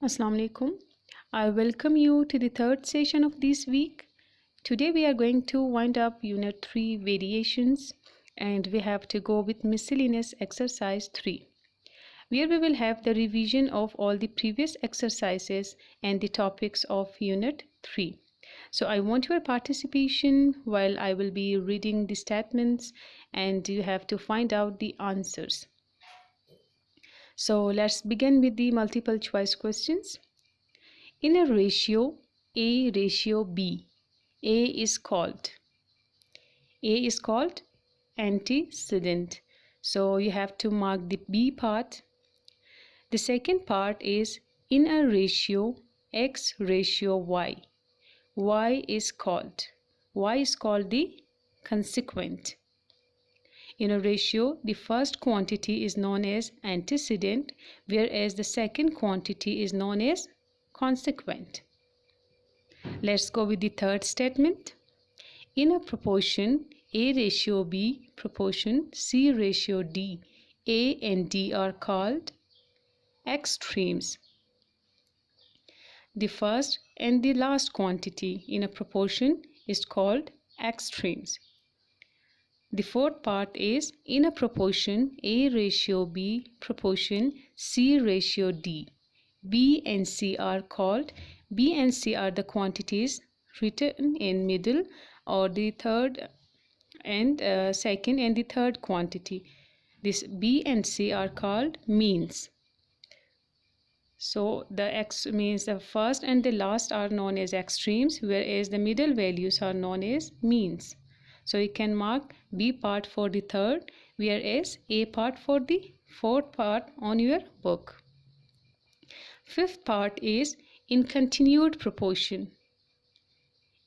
Assalamu alaikum. I welcome you to the third session of this week. Today we are going to wind up Unit 3 variations, and we have to go with miscellaneous exercise 3, where we will have the revision of all the previous exercises and the topics of Unit 3. So I want your participation while I will be reading the statements, and you have to find out the answers. So let's begin with the multiple choice questions. In a ratio A ratio B, A is called antecedent. So you have to mark the B part. The second part is in a ratio X ratio Y, Y is called the consequent. In a ratio, the first quantity is known as antecedent, whereas the second quantity is known as consequent. Let's go with the third statement. In a proportion A ratio B, proportion C ratio D, A and D are called extremes. The first and the last quantity in a proportion is called extremes. The fourth part is in a proportion A ratio B, proportion C ratio D. B and C are the quantities written in middle, or the third and second and the third quantity. This B and C are called means. So the X means the first and the last are known as extremes, whereas the middle values are known as means. So you can mark B part for the third, whereas A part for the fourth part on your book. Fifth part is in continued proportion.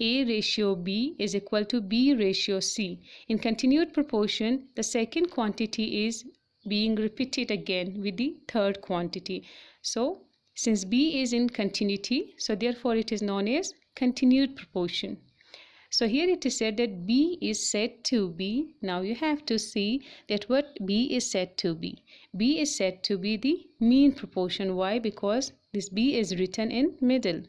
A ratio B is equal to B ratio C. In continued proportion, the second quantity is being repeated again with the third quantity. So since B is in continuity, so therefore it is known as continued proportion. So here it is said that B is said to be. Now you have to see that what B is said to be. B is said to be the mean proportion. Why? Because this B is written in middle.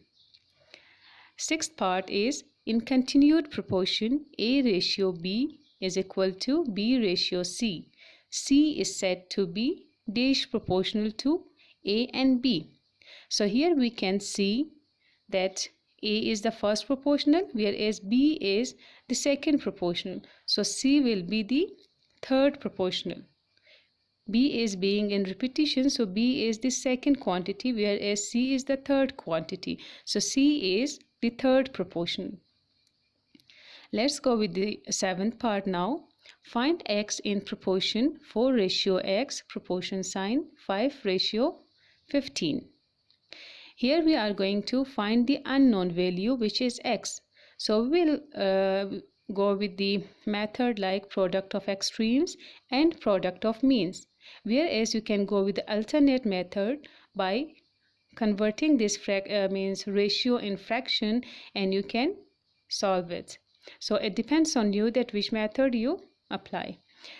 Sixth part is in continued proportion A ratio B is equal to B ratio C. C is said to be dash proportional to A and B. So here we can see that A is the first proportional, whereas B is the second proportional. So C will be the third proportional. B is being in repetition, so B is the second quantity, whereas C is the third quantity. So C is the third proportional. Let's go with the seventh part now. Find X in proportion 4 ratio X, proportion sign 5 ratio 15. Here we are going to find the unknown value, which is X. So we'll go with the method like product of extremes and product of means. Whereas you can go with the alternate method by converting this means ratio in fraction, and you can solve it. So it depends on you that which method you apply.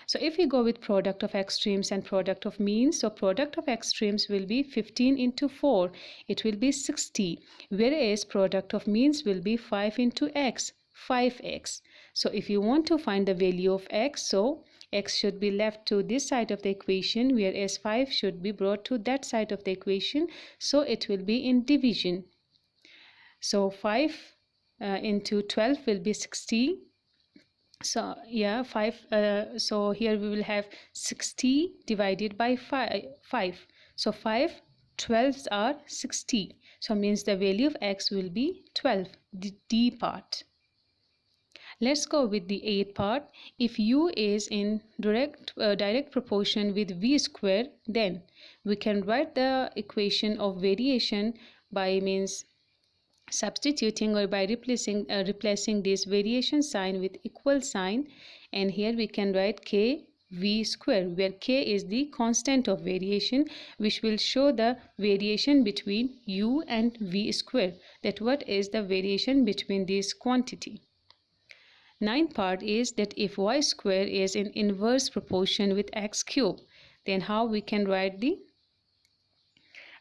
So if we go with product of extremes and product of means, so product of extremes will be 15 into 4, it will be 60, whereas product of means will be 5 into x, 5x. So if you want to find the value of x, so x should be left to this side of the equation, whereas 5 should be brought to that side of the equation, so it will be in division. So 5 into 12 will be 60. So yeah, 5. So here we will have 60 divided by 5. So 5 12s are 60. So means the value of x will be 12, the D part. Let's go with the 8th part. If U is in direct proportion with V square, then we can write the equation of variation by means substituting or by replacing this variation sign with equal sign, and here we can write k v square, where k is the constant of variation, which will show the variation between u and v square, that what is the variation between this quantity. Ninth part is that if y square is in inverse proportion with x cube, then how we can write the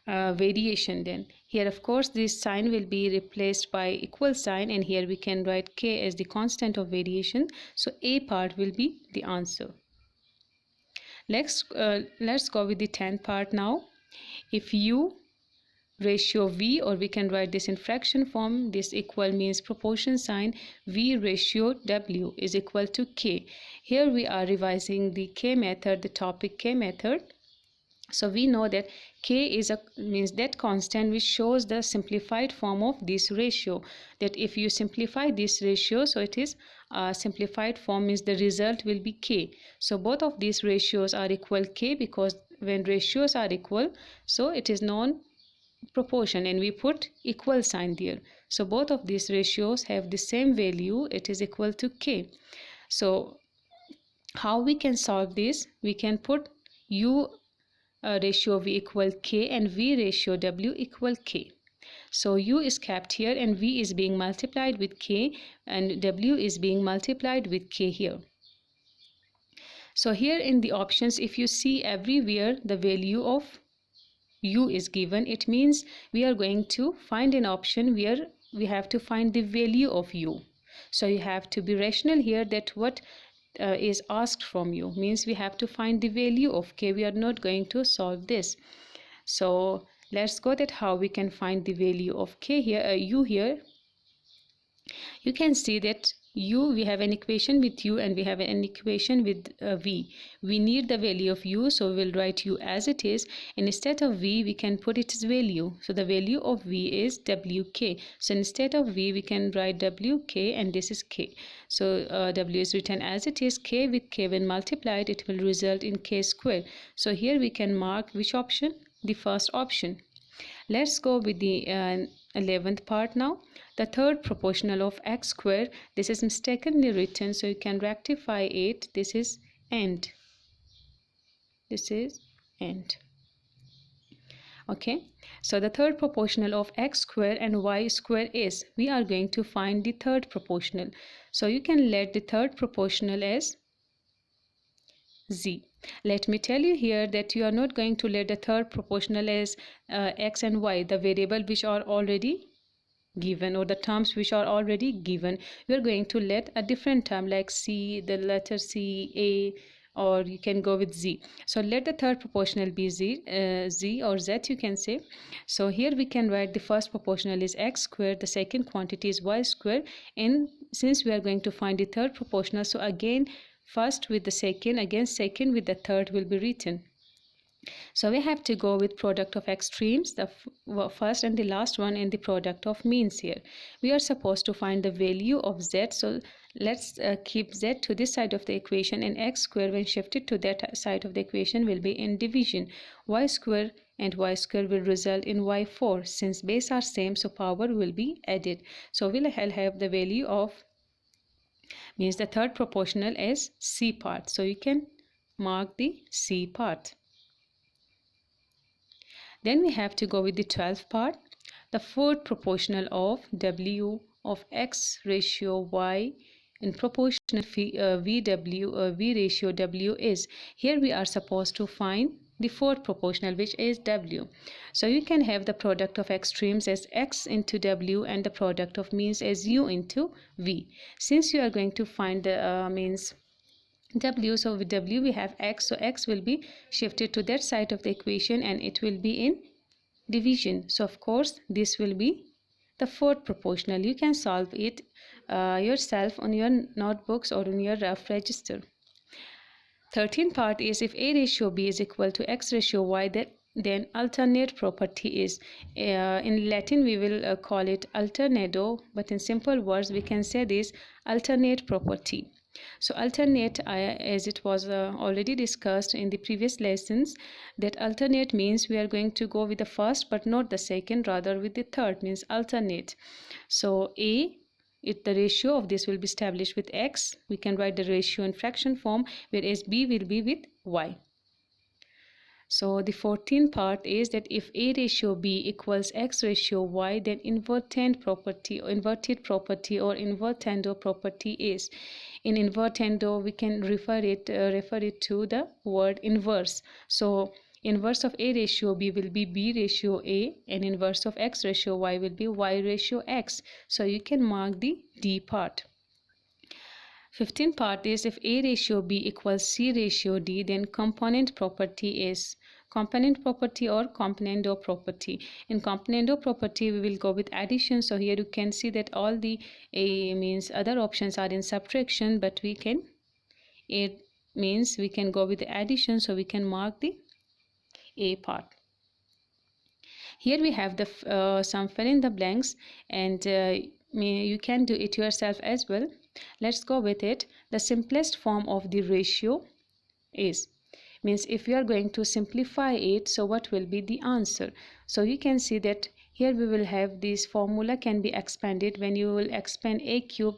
variation. Then here of course this sign will be replaced by equal sign, and here we can write k as the constant of variation, so a part will be the answer. Let's go with the 10th part now. If u ratio v, or we can write this in fraction form, this equal means proportion sign, v ratio w is equal to k. Here we are revising the k method, the topic k method. So we know that k is a means that constant which shows the simplified form of this ratio, that if you simplify this ratio, so it is simplified form means the result will be k. So both of these ratios are equal k, because when ratios are equal, so it is non proportion and we put equal sign there. So both of these ratios have the same value, it is equal to k. So how we can solve this? We can put u ratio v equal k and v ratio w equal k. So u is kept here and v is being multiplied with k, and w is being multiplied with k here. So here in the options, if you see everywhere the value of u is given, it means we are going to find an option where we have to find the value of u. So you have to be rational here, that what is asked from you means we have to find the value of k. We are not going to solve this. So let's go that how we can find the value of k here, u here. You can see that u, we have an equation with u and we have an equation with v. We need the value of u, so we'll write u as it is, and instead of v we can put its value. So the value of v is wk. So instead of v we can write wk, and this is k. So w is written as it is. K with k when multiplied, it will result in k square. So here we can mark which option? The first option. Let's go with the 11th part now. The third proportional of x square. This is mistakenly written, so you can rectify it. This is end. This is end. Okay, so the third proportional of x square and y square is, we are going to find the third proportional. So you can let the third proportional as z. Let me tell you here that you are not going to let the third proportional as x and y, the variable which are already given, or the terms which are already given. You are going to let a different term like c, the letter c, a, or you can go with z. So let the third proportional be z or z, you can say. So here we can write the first proportional is x square, the second quantity is y square, and since we are going to find the third proportional, so again first with the second, again second with the third will be written. So we have to go with product of extremes, the first and the last one, and the product of means here. We are supposed to find the value of z. So let's keep z to this side of the equation, and x square when shifted to that side of the equation will be in division. Y square and y square will result in y4. Since base are same, so power will be added. So we'll have the value of means the third proportional as c part. So you can mark the c part. Then we have to go with the 12th part. The fourth proportional of w of x ratio y in proportional v ratio w is. Here we are supposed to find the fourth proportional, which is w. So you can have the product of extremes as x into w and the product of means as u into v. Since you are going to find the means w, so with w we have x, so x will be shifted to that side of the equation and it will be in division. So of course this will be the fourth proportional. You can solve it yourself on your notebooks or on your rough register. 13th part is, if a ratio b is equal to x ratio y, then alternate property is, in Latin we will call it alternado, but in simple words we can say this alternate property. So alternate, as it was already discussed in the previous lessons, that alternate means we are going to go with the first but not the second, rather with the third, means alternate. So a, if the ratio of this will be established with x, we can write the ratio in fraction form, whereas b will be with y. So the 14th part is that if a ratio b equals x ratio y, then inverted property or invertendo property is. In invertendo we can refer it to the word inverse. So Inverse of A ratio B will be B ratio A, and inverse of X ratio Y will be Y ratio X. So you can mark the D part. 15th part is if A ratio B equals C ratio D, then component property is component property or componendo property. In componendo property, we will go with addition. So here you can see that all the means other options are in subtraction, but it means we can go with the addition, so we can mark the A part. Here we have the some fill in the blanks, and you can do it yourself as well. Let's go with it. The simplest form of the ratio is, means if we are going to simplify it, so what will be the answer? So you can see that here we will have this formula can be expanded when you will expand a cube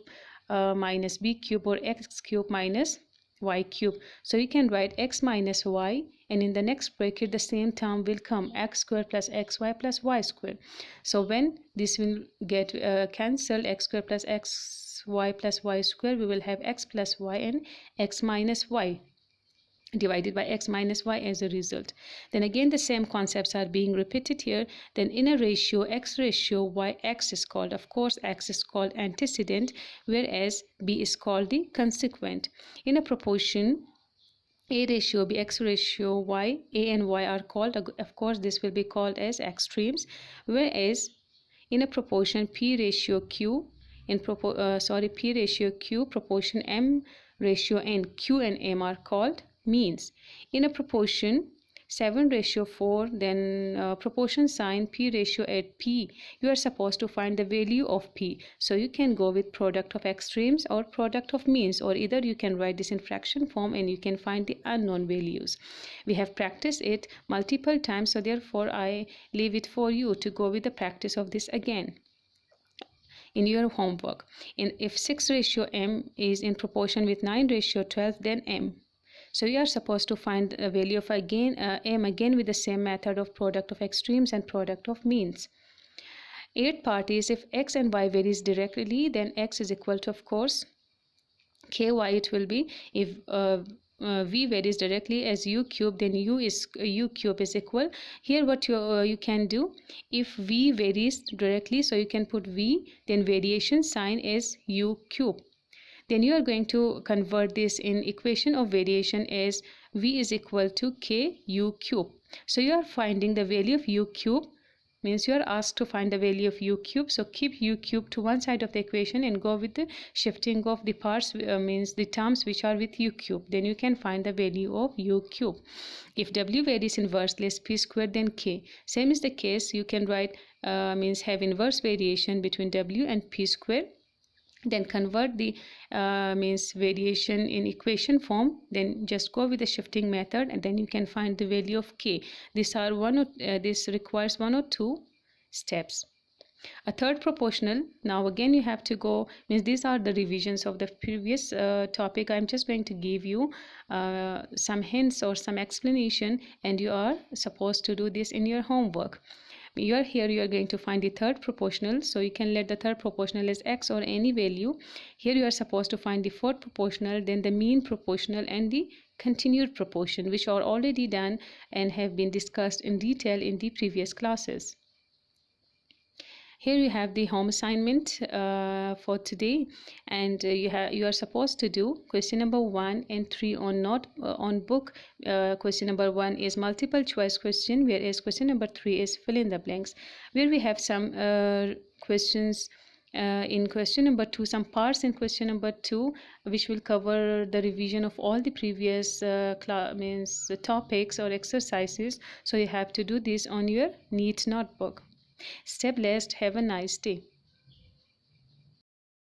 minus b cube, or x cube minus y cube. So you can write x minus y, and in the next bracket the same term will come, x square plus xy plus y square. So when this will get cancelled, x square plus xy plus y square, we will have x plus y and x minus y divided by x minus y as a result. Then again the same concepts are being repeated here. Then in a ratio x ratio y, x is called, of course x is called antecedent, whereas b is called the consequent. In a proportion a ratio b, x ratio y, a and y are called, of course this will be called as extremes, whereas in a proportion p ratio q, p ratio q, proportion m ratio n, q and m are called means. In a proportion 7 ratio 4, then proportion sign p ratio at p, you are supposed to find the value of p. So you can go with product of extremes or product of means, or either you can write this in fraction form and you can find the unknown values. We have practiced it multiple times, so therefore I leave it for you to go with the practice of this again in your homework. If 6 ratio m is in proportion with 9 ratio 12, then m. So you are supposed to find a value of m again with the same method of product of extremes and product of means. 8th part is if x and y varies directly, then x is equal to, of course, ky it will be. If v varies directly as u cube, then u cube is equal. Here what you can do, if v varies directly, so you can put v, then variation sign is u cube. Then you are going to convert this in equation of variation as v is equal to k u cube. So you are finding the value of u cube, means you are asked to find the value of u cube. So keep u cube to one side of the equation and go with the shifting of the parts, means the terms which are with u cube. Then you can find the value of u cube. If w varies inversely as p squared, then k. Same is the case, you can write means have inverse variation between w and p squared. Then convert the means variation in equation form, then just go with the shifting method, and then you can find the value of k. This requires one or two steps. A third proportional, now again you have to go, means these are the revisions of the previous topic. I'm just going to give you some hints or some explanation, and you are supposed to do this in your homework. You are going to find the third proportional, so you can let the third proportional as x or any value. Here you are supposed to find the fourth proportional, then the mean proportional and the continued proportion, which are already done and have been discussed in detail in the previous classes. Here you have the home assignment for today, and you are supposed to do question number 1 and 3 on book. Question number 1 is multiple choice question, whereas question number 3 is fill in the blanks, where we have some questions in question number 2, some parts in question number 2 which will cover the revision of all the previous topics or exercises. So you have to do this on your neat notebook. Stay blessed. Have a nice day.